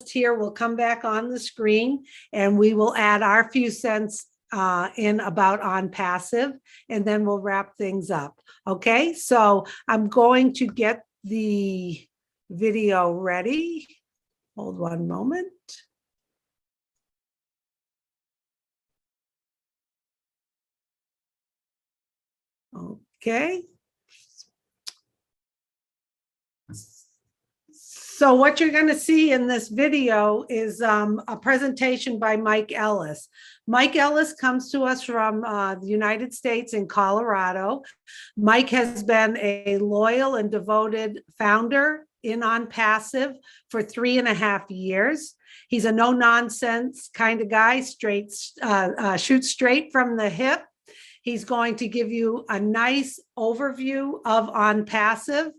here will come back on the screen and we will add our few cents in about ONPASSIVE, and then we'll wrap things up. Okay, so I'm going to get the video ready. Hold one moment. Okay. So what you're going to see in this video is a presentation by Mike Ellis. Mike Ellis comes to us from the United States in Colorado. Mike has been a loyal and devoted founder in ONPASSIVE for 3.5 years. He's a no-nonsense kind of guy, shoots straight from the hip. He's going to give you a nice overview of ONPASSIVE,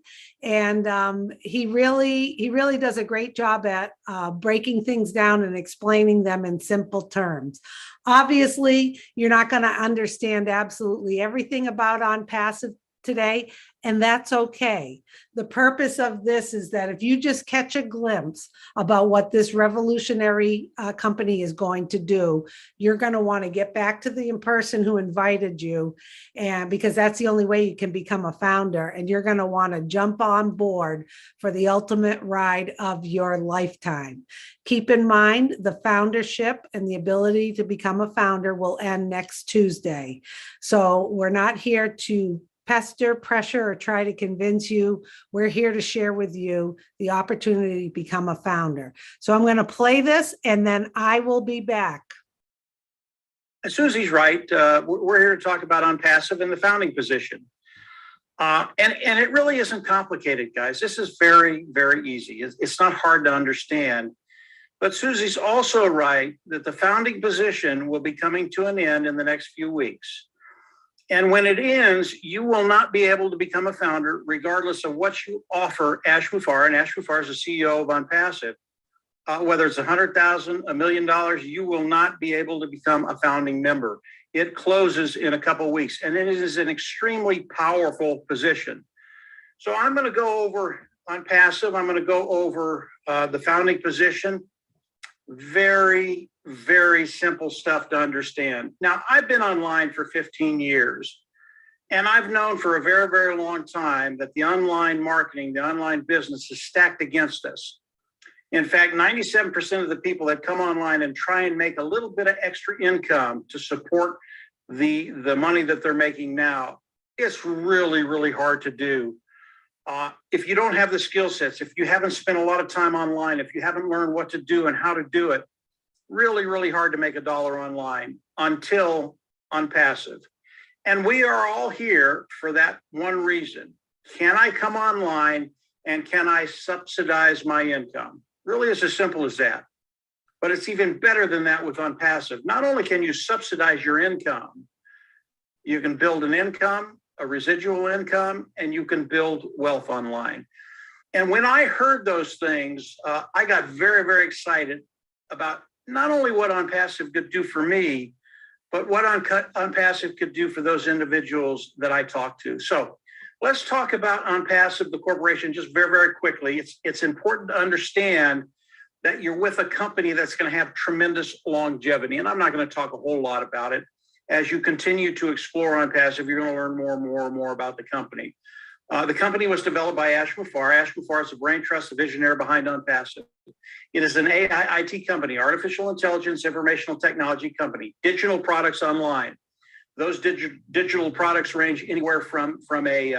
and he really does a great job at breaking things down and explaining them in simple terms. Obviously, you're not going to understand absolutely everything about ONPASSIVE today, and that's okay. The purpose of this is that if you just catch a glimpse about what this revolutionary company is going to do, you're going to want to get back to the person who invited you, and because that's the only way you can become a founder, and you're going to want to jump on board for the ultimate ride of your lifetime. Keep in mind, the foundership and the ability to become a founder will end next Tuesday. So we're not here to pester, pressure, or try to convince you. We're here to share with you the opportunity to become a founder. So I'm going to play this and then I will be back. Susie's right. We're here to talk about ONPASSIVE and the founding position. And it really isn't complicated, guys. This is very, very easy. It's not hard to understand. But Susie's also right that the founding position will be coming to an end in the next few weeks. And when it ends, you will not be able to become a founder regardless of what you offer Ash Mufareh. And Ash Mufareh is the CEO of ONPASSIVE. Whether it's $100,000, $1 million, you will not be able to become a founding member. It closes in a couple of weeks, and it is an extremely powerful position. So I'm going to go over ONPASSIVE. I'm going to go over the founding position. Very, very simple stuff to understand. Now, I've been online for 15 years, and I've known for a very, very long time that the online marketing, the online business is stacked against us. In fact, 97% of the people that come online and try and make a little bit of extra income to support the money that they're making now, it's really, really hard to do. If you don't have the skill sets, if you haven't spent a lot of time online, if you haven't learned what to do and how to do it, really, really hard to make $1 online until ONPASSIVE. And we are all here for that one reason. Can I come online and can I subsidize my income? Really, it's as simple as that. But it's even better than that with ONPASSIVE. Not only can you subsidize your income, you can build an income, a residual income, and you can build wealth online. And when I heard those things, I got very, very excited about not only what ONPASSIVE could do for me, but what ONPASSIVE could do for those individuals that I talked to. So let's talk about ONPASSIVE, the corporation, just very, very quickly. It's important to understand that you're with a company that's going to have tremendous longevity. And I'm not going to talk a whole lot about it. As you continue to explore ONPASSIVE, you're going to learn more and more and more about the company. The company was developed by Ash Mufareh. Ash Mufareh is the brain trust, the visionary behind ONPASSIVE. It is an AI IT company, artificial intelligence, informational technology company, digital products online. Those digital products range anywhere from a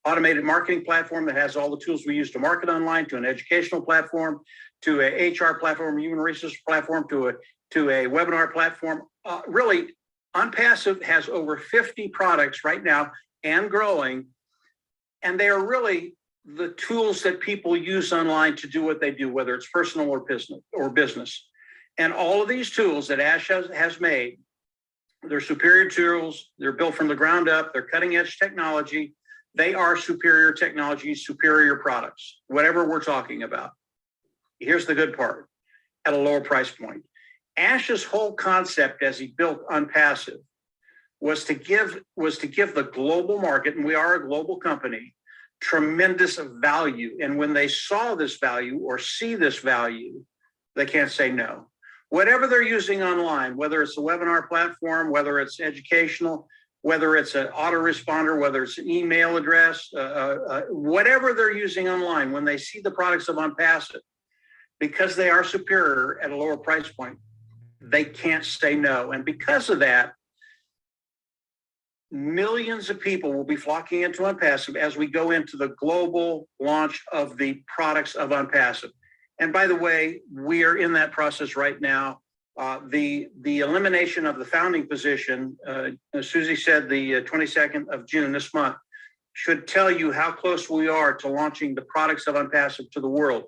automated marketing platform that has all the tools we use to market online, to an educational platform, to a HR platform, human resource platform, to a webinar platform. Really, ONPASSIVE has over 50 products right now and growing, and they are really the tools that people use online to do what they do, whether it's personal or business. And all of these tools that Ash has made, they're superior tools, they're built from the ground up, they're cutting edge technology, they are superior technology, superior products, whatever we're talking about. Here's the good part, at a lower price point. Ash's whole concept as he built ONPASSIVE was to give the global market, and we are a global company, tremendous value. And when they saw this value or see this value, they can't say no. Whatever they're using online, whether it's a webinar platform, whether it's educational, whether it's an autoresponder, whether it's an email address, whatever they're using online, when they see the products of ONPASSIVE, because they are superior at a lower price point, they can't say no. And because of that, millions of people will be flocking into ONPASSIVE as we go into the global launch of the products of ONPASSIVE. And by the way, we are in that process right now. The elimination of the founding position, as Susie said, the 22nd of June this month, should tell you how close we are to launching the products of ONPASSIVE to the world.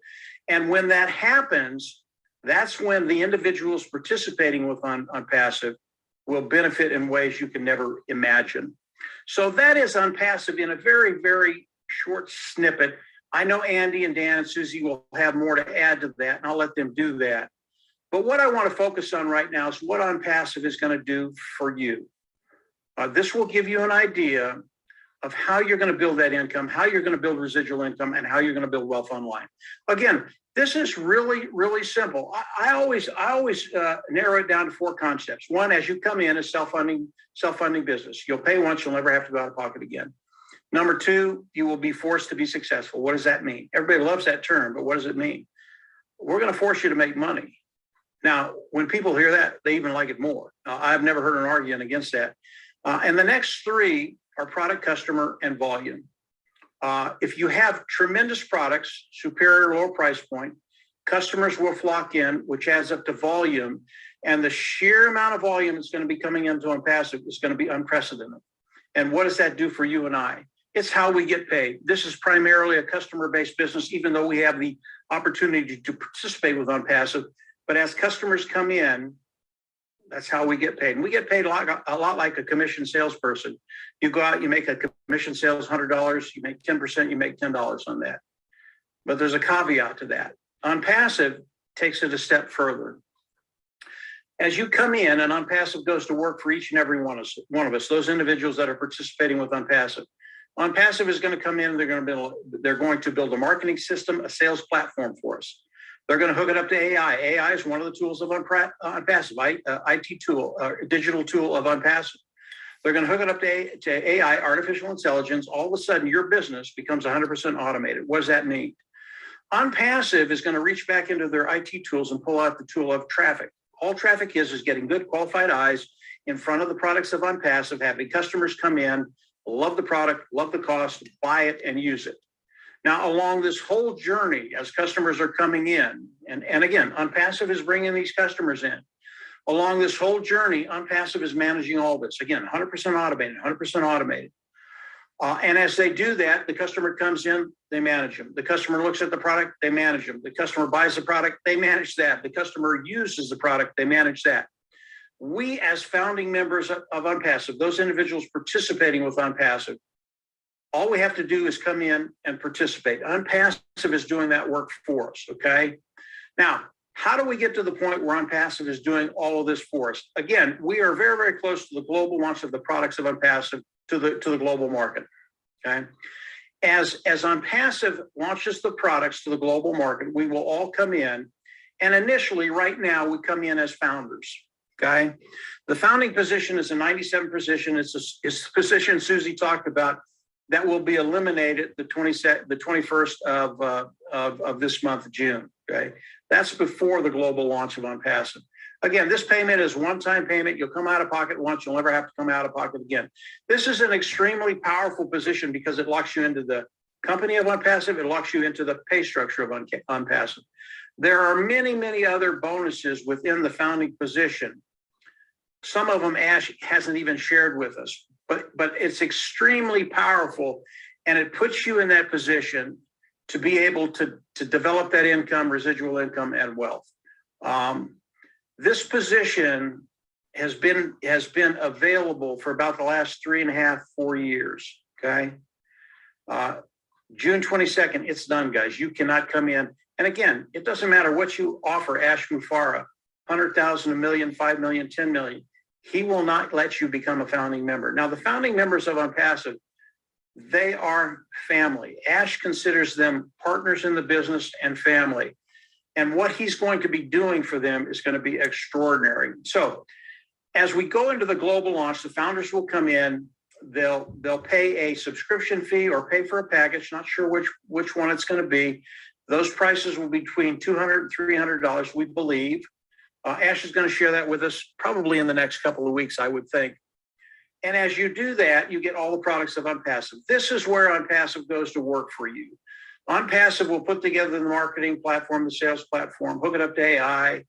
And when that happens, that's when the individuals participating with ONPASSIVE will benefit in ways you can never imagine. So that is ONPASSIVE in a very, very short snippet. I know Andy and Dan and Susie will have more to add to that, and I'll let them do that. But what I want to focus on right now is what ONPASSIVE is going to do for you. This will give you an idea of how you're going to build that income, how you're going to build residual income, and how you're going to build wealth online. Again, this is really, really simple. I always narrow it down to 4 concepts. One, as you come in, is self-funding business. You'll pay once, you'll never have to go out of pocket again. Number 2, you will be forced to be successful. What does that mean? Everybody loves that term, but what does it mean? We're going to force you to make money. Now, when people hear that, they even like it more. I've never heard an argument against that. And the next 3 are product, customer, and volume. If you have tremendous products, superior low price point, customers will flock in, which adds up to volume. And the sheer amount of volume that's going to be coming into ONPASSIVE is going to be unprecedented. And what does that do for you and I? It's how we get paid. This is primarily a customer-based business, even though we have the opportunity to participate with ONPASSIVE. But as customers come in, that's how we get paid. And we get paid a lot like a commission salesperson. You go out, you make a commission sales $100, you make 10%, you make $10 on that. But there's a caveat to that. ONPASSIVE takes it a step further. As you come in, and ONPASSIVE goes to work for each and every one of us, those individuals that are participating with ONPASSIVE. ONPASSIVE is going to come in, they're going to build a marketing system, a sales platform for us. They're going to hook it up to AI. AI is one of the tools of ONPASSIVE, IT tool, digital tool of ONPASSIVE. They're going to hook it up to AI, artificial intelligence. All of a sudden, your business becomes 100% automated. What does that mean? ONPASSIVE is going to reach back into their IT tools and pull out the tool of traffic. All traffic is getting good, qualified eyes in front of the products of ONPASSIVE, having customers come in, love the product, love the cost, buy it, and use it. Now, along this whole journey, as customers are coming in, and again, ONPASSIVE is bringing these customers in. Along this whole journey, ONPASSIVE is managing all this. Again, 100% automated, 100% automated. And as they do that, the customer comes in, they manage them. The customer looks at the product, they manage them. The customer buys the product, they manage that. The customer uses the product, they manage that. We, as founding members of ONPASSIVE, those individuals participating with ONPASSIVE, all we have to do is come in and participate. ONPASSIVE is doing that work for us, okay? Now, how do we get to the point where ONPASSIVE is doing all of this for us? Again, we are very, very close to the global launch of the products of ONPASSIVE to the global market, okay? As ONPASSIVE launches the products to the global market, we will all come in, and initially, right now, we come in as founders, okay? The founding position is a 97 position. It's the position Susie talked about that will be eliminated the 21st of this month, June, okay? That's before the global launch of ONPASSIVE. Again, this payment is one-time payment. You'll come out of pocket once. You'll never have to come out of pocket again. This is an extremely powerful position because it locks you into the company of ONPASSIVE. It locks you into the pay structure of ONPASSIVE. There are many, many other bonuses within the founding position. Some of them Ash hasn't even shared with us, but it's extremely powerful, and it puts you in that position to be able to develop that income, residual income, and wealth. This position has been available for about the last 3.5, 4 years, okay? June 22nd, it's done, guys. You cannot come in. And again, it doesn't matter what you offer Ash Mufareh, 100,000, 1 million, 5 million, 10 million. He will not let you become a founding member. Now, the founding members of ONPASSIVE, They are family. Ash considers them partners in the business and family. And what he's going to be doing for them is going to be extraordinary. So as we go into the global launch, the founders will come in, they'll pay a subscription fee or pay for a package, not sure which one it's going to be. Those prices will be between $200 and $300, we believe. Ash is going to share that with us probably in the next couple of weeks, I would think. And as you do that, you get all the products of ONPASSIVE. This is where ONPASSIVE goes to work for you. ONPASSIVE will put together the marketing platform, the sales platform, hook it up to AI,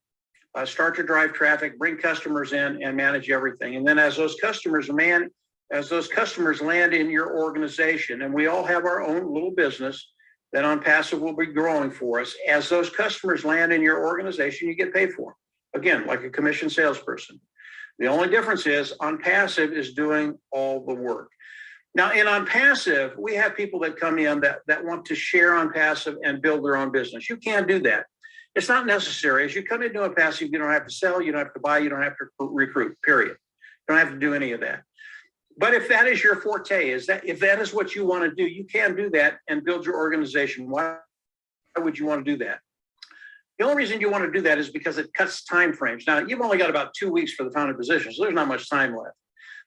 start to drive traffic, bring customers in, and manage everything. And then as those customers land in your organization, and we all have our own little business that ONPASSIVE will be growing for us, as those customers land in your organization, you get paid for them. Again, like a commission salesperson. The only difference is ONPASSIVE is doing all the work. Now, in ONPASSIVE, we have people that come in that want to share ONPASSIVE and build their own business. You can't do that. It's not necessary. As you come into ONPASSIVE, you don't have to sell, you don't have to buy, you don't have to recruit, period. You don't have to do any of that. But if that is your forte, if that is what you want to do, you can do that and build your organization. Why would you want to do that? The only reason you want to do that is because it cuts time frames. Now, you've only got about 2 weeks for the founding position, so there's not much time left.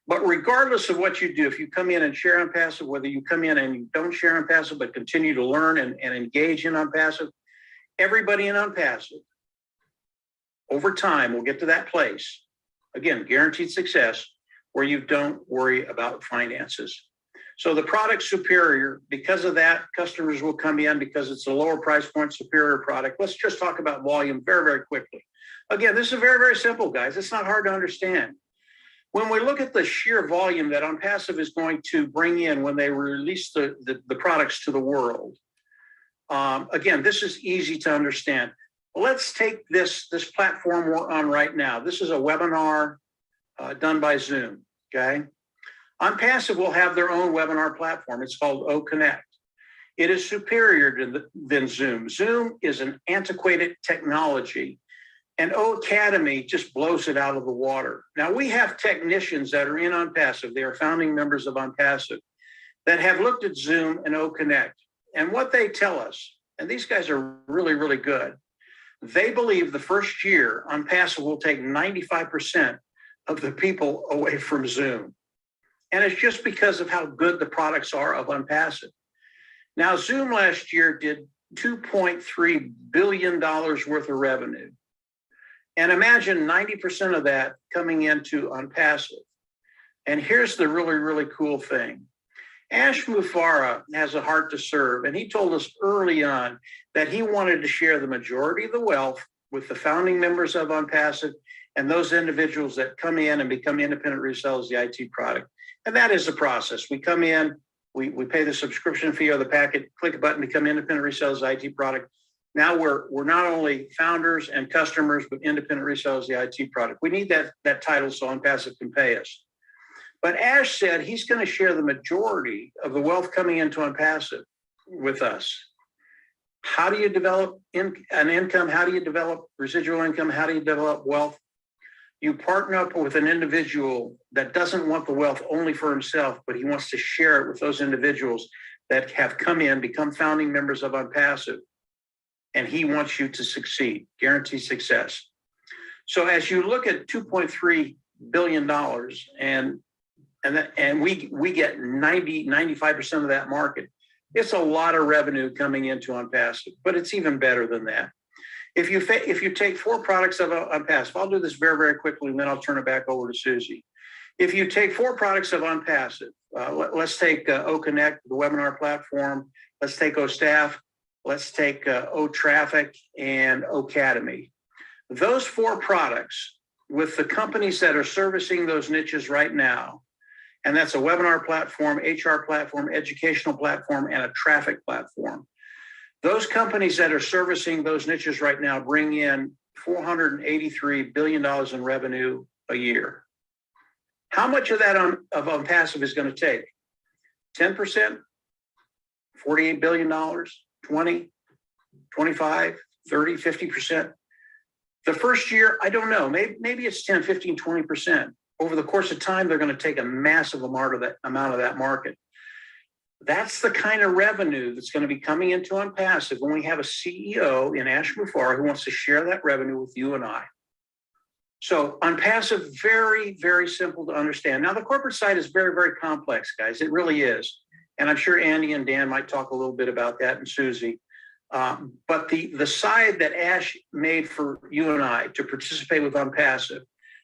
But regardless of what you do, if you come in and share ONPASSIVE, whether you come in and you don't share ONPASSIVE, but continue to learn and engage in ONPASSIVE, everybody in ONPASSIVE, over time, will get to that place, again, guaranteed success, where you don't worry about finances. So the product's superior. Because of that, customers will come in because it's a lower price point, superior product. Let's just talk about volume very, very quickly. Again, this is very, very simple, guys. It's not hard to understand. When we look at the sheer volume that ONPASSIVE is going to bring in when they release the products to the world, again, this is easy to understand. Let's take this platform we're on right now. This is a webinar done by Zoom, okay? ONPASSIVE will have their own webinar platform. It's called OConnect. It is superior than Zoom. Zoom is an antiquated technology, and OAcademy just blows it out of the water. Now, we have technicians that are in ONPASSIVE. They are founding members of ONPASSIVE that have looked at Zoom and OConnect. And what they tell us, and these guys are really, really good, they believe the first year ONPASSIVE will take 95% of the people away from Zoom. And it's just because of how good the products are of ONPASSIVE. Now, Zoom last year did $2.3 billion worth of revenue. And imagine 90% of that coming into ONPASSIVE. And here's the really, really cool thing. Ash Mufareh has a heart to serve, and he told us early on that he wanted to share the majority of the wealth with the founding members of ONPASSIVE and those individuals that come in and become independent resellers of the IT product. And that is the process. We come in, we pay the subscription fee or the packet, click a button, become independent resellers of the IT product. Now we're not only founders and customers, but independent resellers of the IT product. We need that title so ONPASSIVE can pay us. But Ash said he's going to share the majority of the wealth coming into ONPASSIVE with us. How do you develop an income? How do you develop residual income? How do you develop wealth? You partner up with an individual that doesn't want the wealth only for himself, but he wants to share it with those individuals that have come in, become founding members of ONPASSIVE, and he wants you to succeed, guarantee success. So as you look at $2.3 billion and we get 95% of that market, it's a lot of revenue coming into ONPASSIVE, but it's even better than that. If you take 4 products of ONPASSIVE, I'll do this very, very quickly, and then I'll turn it back over to Susie. If you take 4 products of ONPASSIVE, let's take OConnect, the webinar platform. Let's take OStaff. Let's take OTraffic and OAcademy. Those 4 products with the companies that are servicing those niches right now, and that's a webinar platform, HR platform, educational platform, and a traffic platform. Those companies that are servicing those niches right now bring in $483 billion in revenue a year. How much of that of ONPASSIVE is going to take? 10%? $48 billion? 20, 25, 30, 50%? The first year, I don't know. Maybe it's 10, 15, 20%. Over the course of time, they're going to take a massive amount of that market. That's the kind of revenue that's going to be coming into ONPASSIVE when we have a CEO in Ash Mufareh who wants to share that revenue with you and I. So ONPASSIVE, very, very simple to understand. Now, the corporate side is very, very complex, guys. It really is. And I'm sure Andy and Dan might talk a little bit about that, and Susie. But the side that Ash made for you and I to participate with ONPASSIVE,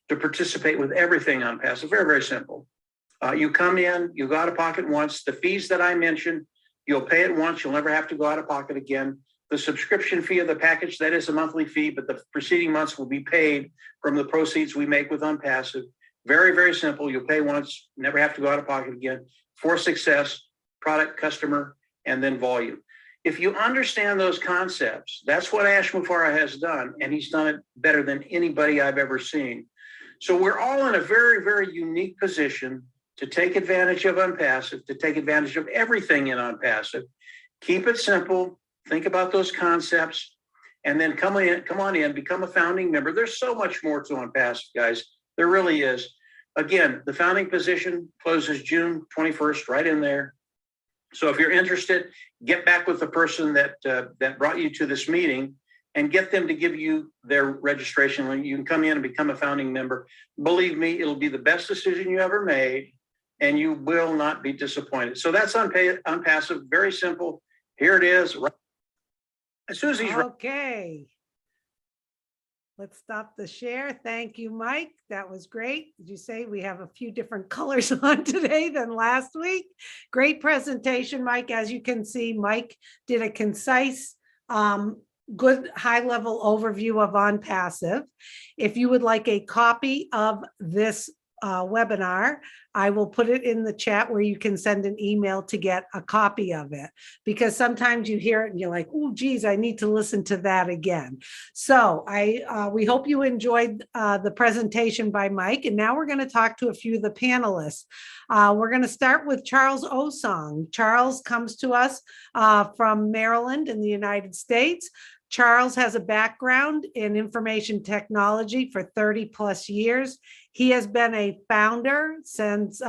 to participate with everything ONPASSIVE, very, very simple. You come in, you go out of pocket once. The fees that I mentioned, you'll pay it once. You'll never have to go out of pocket again. The subscription fee of the package, that is a monthly fee, but the preceding months will be paid from the proceeds we make with ONPASSIVE. Very, very simple. You'll pay once, never have to go out of pocket again. For success, product, customer, and then volume. If you understand those concepts, that's what Ash Mufareh has done, and he's done it better than anybody I've ever seen. So we're all in a very, very unique position to take advantage of ONPASSIVE, to take advantage of everything in ONPASSIVE. Keep it simple. Think about those concepts, and then come on in, become a founding member. There's so much more to ONPASSIVE, guys. There really is. Again, the founding position closes June 21st, right in there. So if you're interested, get back with the person that brought you to this meeting and get them to give you their registration link. You can come in and become a founding member. Believe me, it'll be the best decision you ever made, and you will not be disappointed. So that's ONPASSIVE, very simple. Here it is. Susie's right. Okay. Let's stop the share. Thank you, Mike. That was great. Did you say we have a few different colors on today than last week? Great presentation, Mike. As you can see, Mike did a concise, good high-level overview of ONPASSIVE. If you would like a copy of this webinar, I will put it in the chat where you can send an email to get a copy of it, because sometimes you hear it and you're like, oh, geez, I need to listen to that again. So we hope you enjoyed the presentation by Mike. And now we're going to talk to a few of the panelists. We're going to start with Charles Osong. Charles comes to us from Maryland in the United States. Charles has a background in information technology for 30 plus years. He has been a founder since,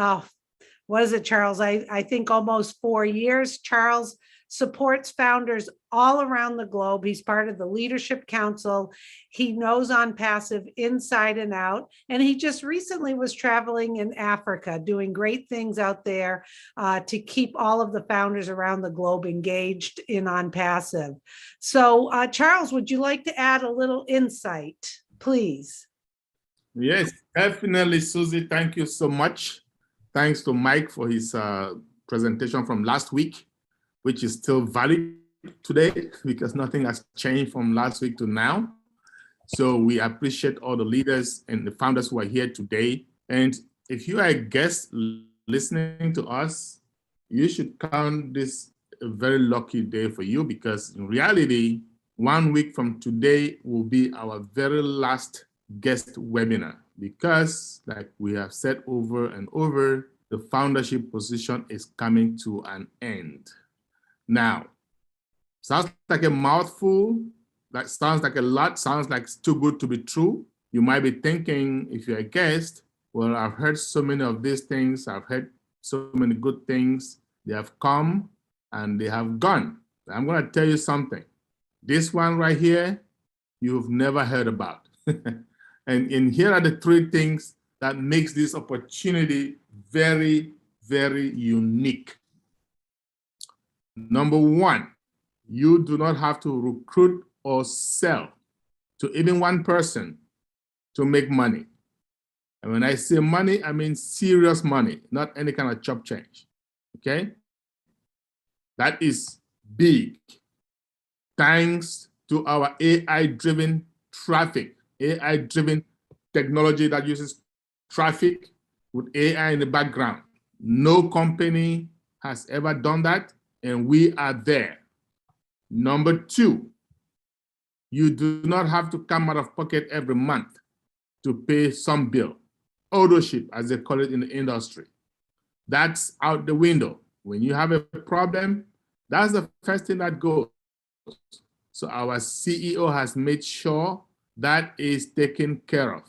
what is it, Charles? I think almost 4 years. Charles supports founders all around the globe. He's part of the Leadership Council. He knows ONPASSIVE inside and out. And he just recently was traveling in Africa, doing great things out there to keep all of the founders around the globe engaged in ONPASSIVE. So Charles, would you like to add a little insight, please? Yes, definitely, Susie. Thank you so much. Thanks to Mike for his presentation from last week, which is still valid today because nothing has changed from last week to now. So we appreciate all the leaders and the founders who are here today. And if you are a guest listening to us, you should count this a very lucky day for you, because in reality, 1 week from today will be our very last guest webinar, because like we have said over and over, the foundership position is coming to an end. Now, sounds like a mouthful, that sounds like a lot, sounds like it's too good to be true. You might be thinking, if you're a guest, well, I've heard so many of these things, I've heard so many good things, they have come and they have gone. I'm going to tell you something. This one right here, you've never heard about. And here are the 3 things that makes this opportunity very, very unique. Number 1, you do not have to recruit or sell to even one person to make money. And when I say money, I mean serious money, not any kind of chop change, okay? That is big. Thanks to our AI-driven traffic, AI-driven technology that uses traffic with AI in the background. No company has ever done that, and we are there. Number 2, you do not have to come out of pocket every month to pay some bill. Ownership, as they call it in the industry. That's out the window. When you have a problem, that's the first thing that goes. So our CEO has made sure that is taken care of.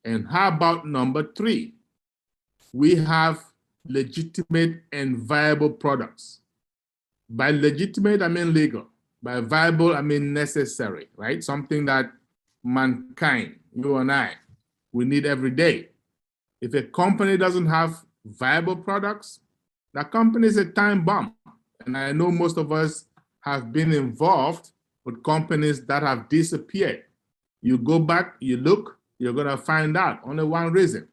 And how about number 3? We have legitimate and viable products. By legitimate, I mean legal. By viable, I mean necessary, right? Something that mankind, you and I, we need every day. If a company doesn't have viable products, that company is a time bomb. And I know most of us have been involved with companies that have disappeared. You go back, you look, you're going to find out only one reason: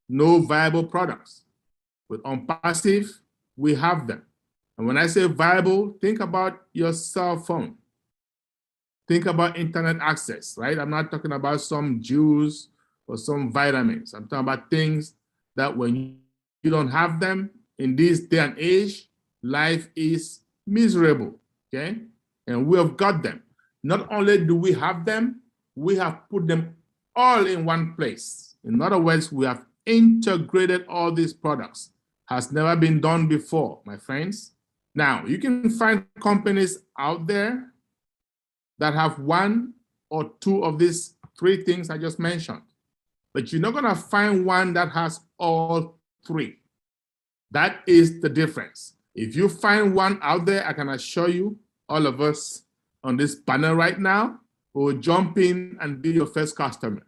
no viable products. With ONPASSIVE, we have them. And when I say viable, think about your cell phone. Think about internet access, right? I'm not talking about some juice or some vitamins. I'm talking about things that when you don't have them in this day and age, life is miserable, okay? And we have got them. Not only do we have them, we have put them all in one place. In other words, we have integrated all these products. Has never been done before, my friends. Now, you can find companies out there that have one or two of these three things I just mentioned, but you're not going to find one that has all three. That is the difference. If you find one out there, I can assure you, all of us on this panel right now will jump in and be your first customer.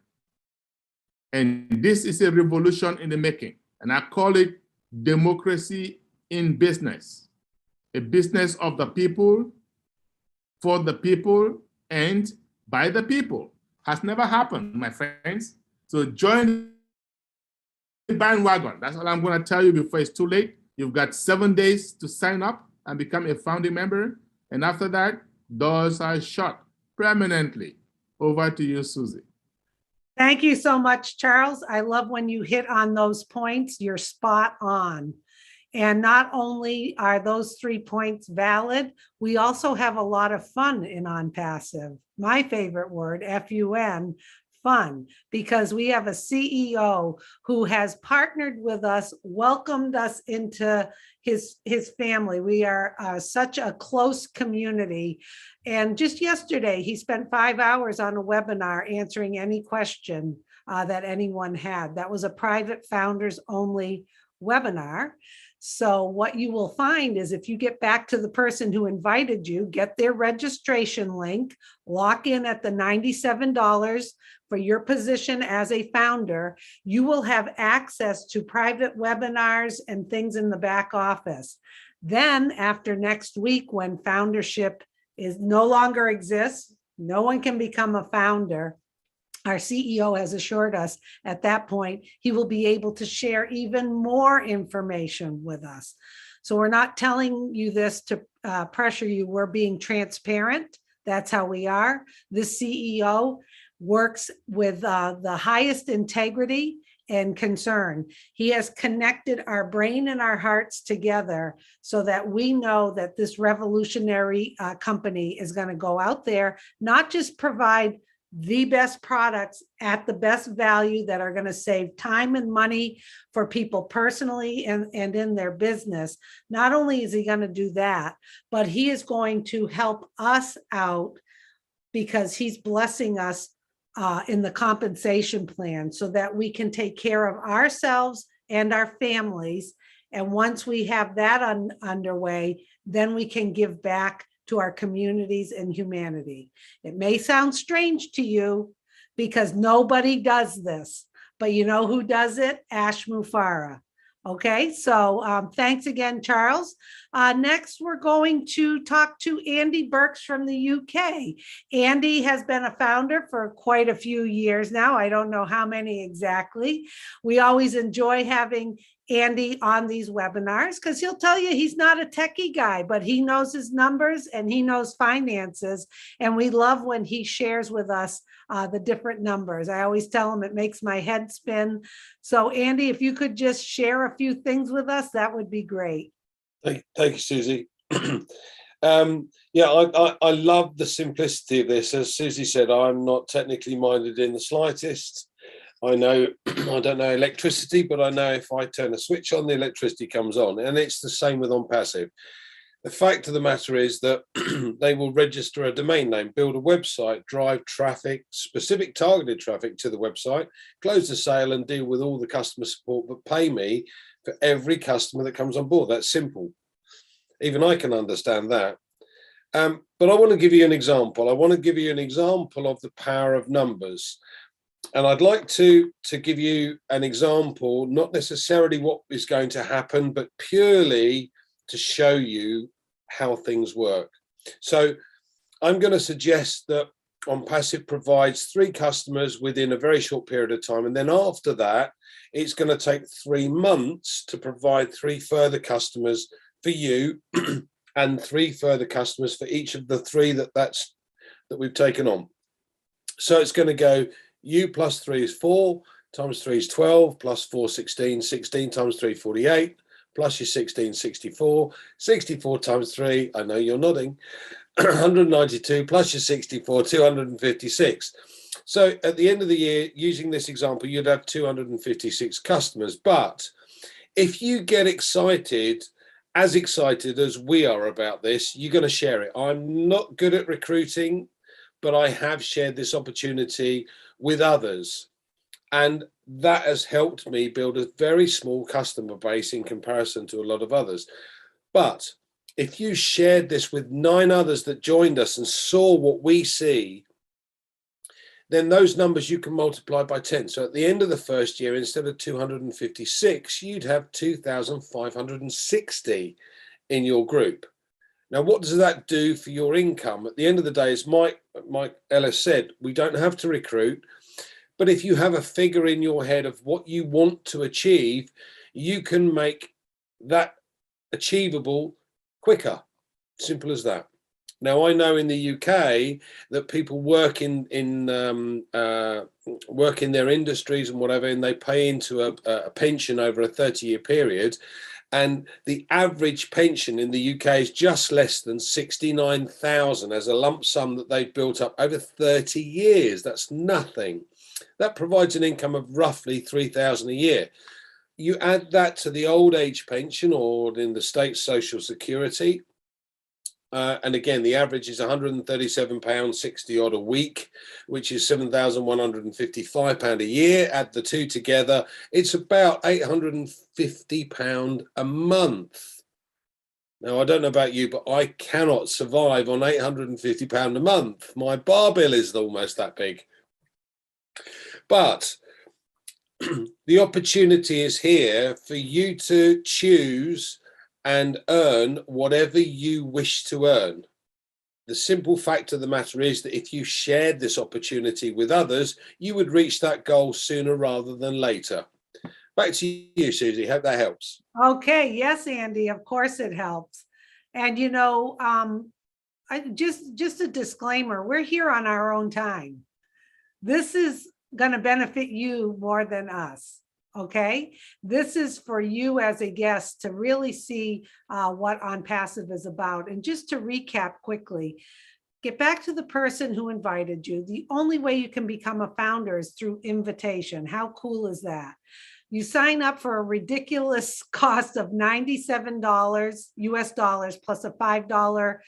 And this is a revolution in the making. And I call it democracy in business. A business of the people, for the people, and by the people. Has never happened, my friends. So join the bandwagon. That's all I'm going to tell you before it's too late. You've got 7 days to sign up and become a founding member. And after that, doors are shut permanently. Over to you, Susie. Thank you so much, Charles. I love when you hit on those points. You're spot on. And not only are those 3 points valid, we also have a lot of fun in ONPASSIVE. My favorite word, F-U-N, fun, because we have a CEO who has partnered with us, welcomed us into his family. We are such a close community. And just yesterday, he spent 5 hours on a webinar answering any question that anyone had. That was a private founders only webinar. So what you will find is if you get back to the person who invited you, get their registration link, lock in at the $97 for your position as a founder, you will have access to private webinars and things in the back office. Then after next week, when foundership is no longer exists, no one can become a founder. Our CEO has assured us at that point, he will be able to share even more information with us. So we're not telling you this to pressure you. We're being transparent. That's how we are. This CEO works with the highest integrity and concern. He has connected our brain and our hearts together so that we know that this revolutionary company is going to go out there, not just provide the best products at the best value that are going to save time and money for people personally and in their business. Not only is he going to do that, but he is going to help us out because he's blessing us in the compensation plan so that we can take care of ourselves and our families. And once we have that underway, then we can give back to our communities and humanity. It may sound strange to you because nobody does this, but you know who does it? Ash Mufareh. Okay, so thanks again, Charles. Next, we're going to talk to Andy Burks from the UK. Andy has been a founder for quite a few years now. I don't know how many exactly. We always enjoy having Andy on these webinars because he'll tell you he's not a techie guy, but he knows his numbers and he knows finances. And we love when he shares with us the different numbers. I always tell him it makes my head spin. So Andy, if you could just share a few things with us, that would be great. Thank you, Susie. Yeah, I love the simplicity of this. As Susie said, I'm not technically minded in the slightest. I know I don't know electricity, but I know if I turn a switch on, the electricity comes on. And it's the same with ONPASSIVE. The fact of the matter is that they will register a domain name, build a website, drive traffic, specific targeted traffic to the website, close the sale and deal with all the customer support, but pay me for every customer that comes on board. That's simple. Even I can understand that. But I want to give you an example. I want to give you an example of the power of numbers. And I'd like to give you an example, not necessarily what is going to happen, but purely to show you how things work. So I'm going to suggest that ONPASSIVE provides 3 customers within a very short period of time. And then after that, it's going to take 3 months to provide 3 further customers for you and 3 further customers for each of the 3 that we've taken on. So it's going to go U plus 3 is 4, times 3 is 12, plus 4, 16, 16 times 3, 48, plus your 16, 64, 64 times 3, I know you're nodding, 192, plus your 64, 256. So at the end of the year, using this example, you'd have 256 customers. But if you get excited as we are about this, you're going to share it. I'm not good at recruiting, but I have shared this opportunity with others. And that has helped me build a very small customer base in comparison to a lot of others. But if you shared this with 9 others that joined us and saw what we see, then those numbers you can multiply by 10. So at the end of the first year, instead of 256, you'd have 2,560 in your group. Now, what does that do for your income? At the end of the day, as Mike Ellis said, we don't have to recruit. But if you have a figure in your head of what you want to achieve, you can make that achievable quicker. Simple as that. Now, I know in the UK that people work in their industries and whatever, and they pay into a pension over a 30-year period. And the average pension in the UK is just less than 69,000 as a lump sum that they've built up over 30 years. That's nothing. That provides an income of roughly 3,000 a year. You add that to the old age pension or in the state social security. And again, the average is £137.60 odd a week, which is £7,155 a year. Add the 2 together, it's about £850 a month. Now, I don't know about you, but I cannot survive on £850 a month. My bar bill is almost that big. But the opportunity is here for you to choose and earn whatever you wish to earn. The simple fact of the matter is that if you shared this opportunity with others, you would reach that goal sooner rather than later. Back to you, Susie. Hope that helps. Okay, yes, Andy, of course it helps. And you know, just a disclaimer, we're here on our own time. This is going to benefit you more than us. Okay, this is for you as a guest to really see what ONPASSIVE is about. And just to recap quickly, get back to the person who invited you. The only way you can become a founder is through invitation. How cool is that? You sign up for a ridiculous cost of $97 US dollars plus a $5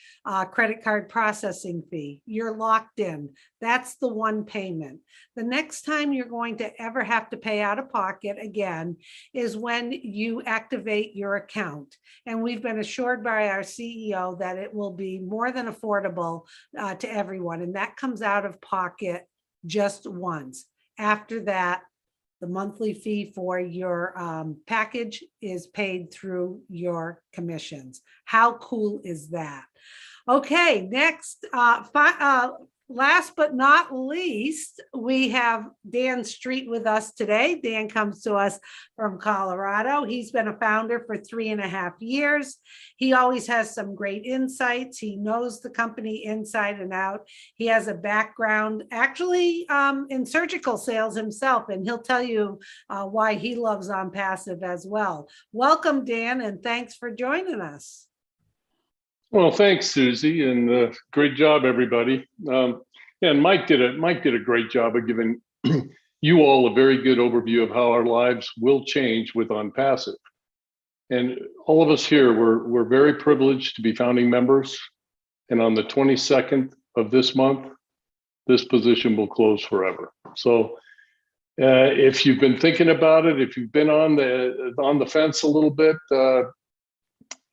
credit card processing fee. You're locked in. That's the one payment. The next time you're going to ever have to pay out of pocket again is when you activate your account. And we've been assured by our CEO that it will be more than affordable to everyone. And that comes out of pocket just once. After that, the monthly fee for your package is paid through your commissions. How cool is that? Okay, next, last but not least, we have Dan Street with us today. Dan comes to us from Colorado. He's been a founder for 3.5 years. He always has some great insights. He knows the company inside and out. He has a background actually in surgical sales himself, and he'll tell you why he loves ONPASSIVE as well. Welcome, Dan, and thanks for joining us. Well, thanks, Susie, and great job, everybody. And Mike did a great job of giving you all a very good overview of how our lives will change with ONPASSIVE. And all of us here, we're very privileged to be founding members. And on the 22nd of this month, this position will close forever. So if you've been thinking about it, if you've been on the fence a little bit,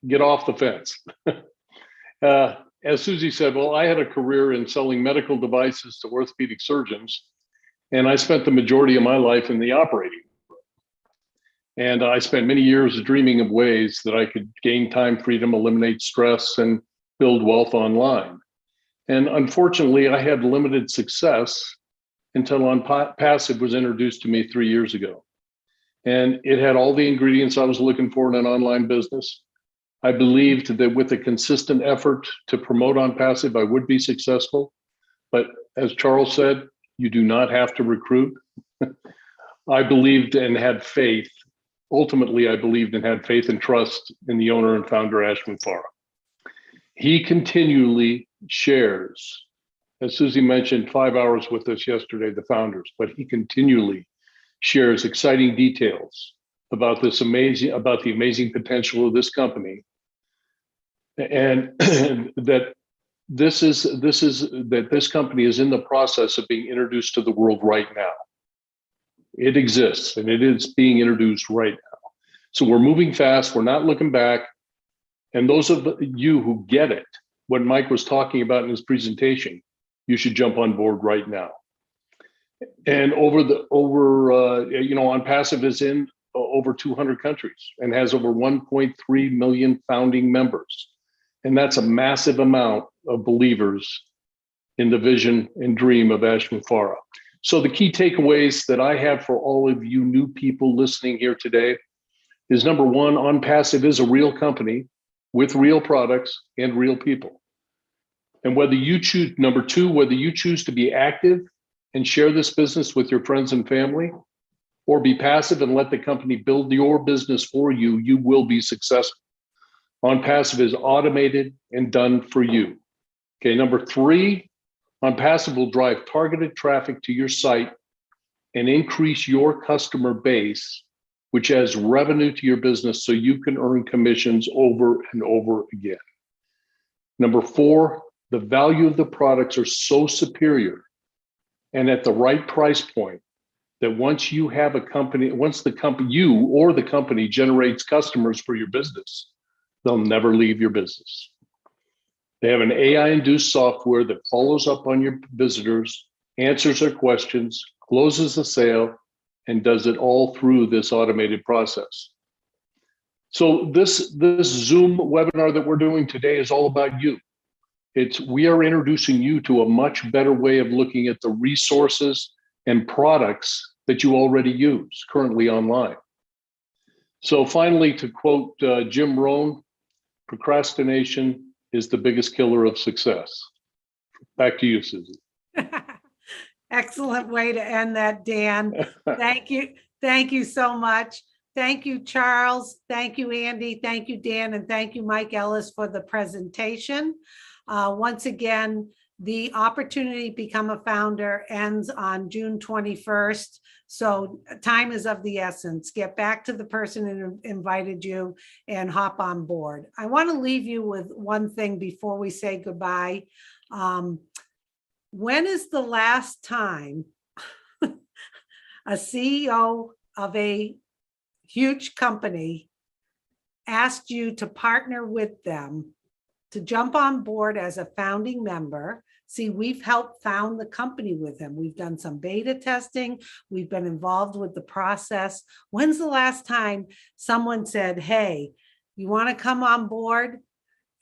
get off the fence. As Susie said, well, I had a career in selling medical devices to orthopedic surgeons, and I spent the majority of my life in the operating room. And I spent many years dreaming of ways that I could gain time freedom, eliminate stress, and build wealth online. And unfortunately, I had limited success until ONPASSIVE was introduced to me 3 years ago. And it had all the ingredients I was looking for in an online business. I believed that with a consistent effort to promote ONPASSIVE, I would be successful. But as Charles said, you do not have to recruit. I believed and had faith. Ultimately, I believed and had faith and trust in the owner and founder, Ashwin Farah. He continually shares, as Susie mentioned, 5 hours with us yesterday, the founders, but he continually shares exciting details about the amazing potential of this company, and that this company is in the process of being introduced to the world right now. It exists and it is being introduced right now. So we're moving fast. We're not looking back. And those of you who get it, what Mike was talking about in his presentation, you should jump on board right now. And ONPASSIVE is in over 200 countries and has over 1.3 million founding members. And that's a massive amount of believers in the vision and dream of Ashwin Farah. So the key takeaways that I have for all of you new people listening here today is, number one, ONPASSIVE is a real company with real products and real people. And whether you choose, number two, whether you choose to be active and share this business with your friends and family, or be passive and let the company build your business for you, you will be successful. ONPASSIVE is automated and done for you. Okay, number three, ONPASSIVE will drive targeted traffic to your site and increase your customer base, which adds revenue to your business so you can earn commissions over and over again. Number four, the value of the products are so superior and at the right price point that once you have a company, once the company, you or the company generates customers for your business, they'll never leave your business. They have an AI-induced software that follows up on your visitors, answers their questions, closes the sale, and does it all through this automated process. So this Zoom webinar that we're doing today is all about you. We are introducing you to a much better way of looking at the resources and products that you already use currently online. So finally, to quote Jim Rohn, procrastination is the biggest killer of success. Back to you, Susie. Excellent way to end that, Dan. Thank you. Thank you so much. Thank you, Charles. Thank you, Andy. Thank you, Dan. And thank you, Mike Ellis, for the presentation. Once again, the opportunity to become a founder ends on June 21st. So time is of the essence. Get back to the person who invited you and hop on board. I want to leave you with one thing before we say goodbye. When is the last time a CEO of a huge company asked you to partner with them to jump on board as a founding member? See, we've helped found the company with him. We've done some beta testing. We've been involved with the process. When's the last time someone said, hey, you want to come on board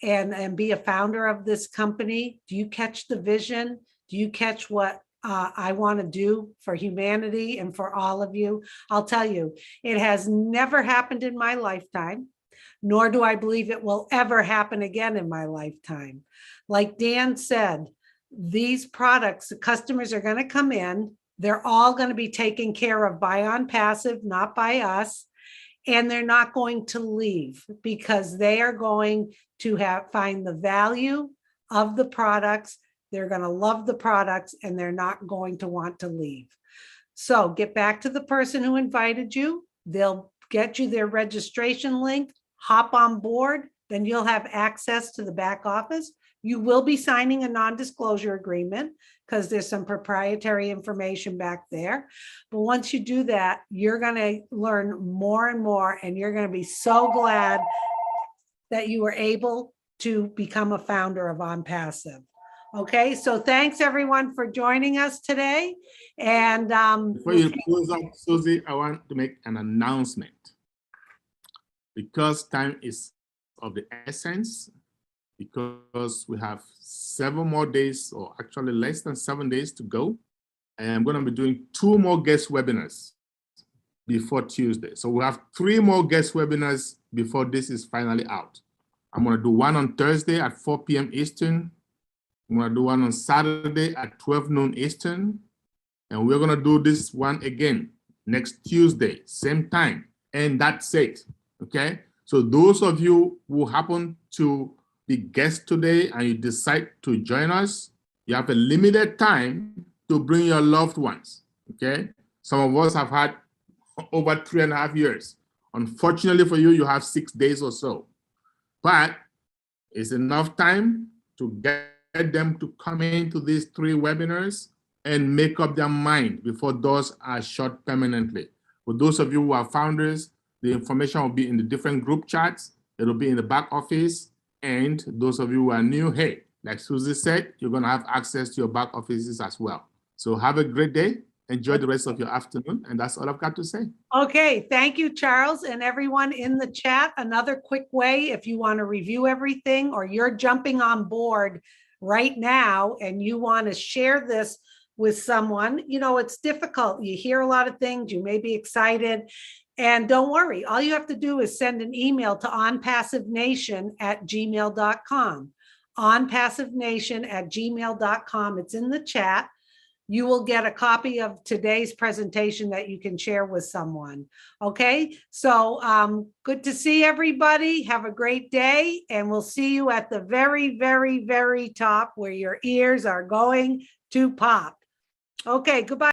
and be a founder of this company? Do you catch the vision? Do you catch what I want to do for humanity and for all of you? I'll tell you, it has never happened in my lifetime, nor do I believe it will ever happen again in my lifetime. Like Dan said, these products, the customers are going to come in. They're all going to be taken care of by ONPASSIVE, not by us. And they're not going to leave because they are going to find the value of the products. They're going to love the products and they're not going to want to leave. So get back to the person who invited you. They'll get you their registration link. hop on board, then you'll have access to the back office. You will be signing a non-disclosure agreement because there's some proprietary information back there. But once you do that, you're going to learn more and more, and you're going to be so glad that you were able to become a founder of ONPASSIVE. Okay, so thanks everyone for joining us today. And before you close up, Susie, I want to make an announcement. Because time is of the essence, because we have 7 more days, or actually less than 7 days to go, and I'm going to be doing 2 more guest webinars before Tuesday. So we have 3 more guest webinars before this is finally out. I'm going to do one on Thursday at 4 p.m. Eastern. I'm going to do one on Saturday at 12 noon Eastern. And we're going to do this one again next Tuesday, same time. And that's it. Okay. So those of you who happen to be guests today and you decide to join us, you have a limited time to bring your loved ones. Okay. Some of us have had over 3.5 years. Unfortunately for you, you have 6 days or so. But it's enough time to get them to come into these 3 webinars and make up their mind before doors are shut permanently. For those of you who are founders, the information will be in the different group chats. It'll be in the back office. And those of you who are new, hey, like Susie said, you're going to have access to your back offices as well. So have a great day. Enjoy the rest of your afternoon. And that's all I've got to say. okay, thank you, Charles, and everyone in the chat. Another quick way, if you want to review everything or you're jumping on board right now and you want to share this with someone, you know, it's difficult. You hear a lot of things, you may be excited. And don't worry, all you have to do is send an email to onpassivenation@gmail.com. onpassivenation@gmail.com. It's in the chat. You will get a copy of today's presentation that you can share with someone. Okay, so good to see everybody. Have a great day, and we'll see you at the very, very, very top where your ears are going to pop. Okay, goodbye.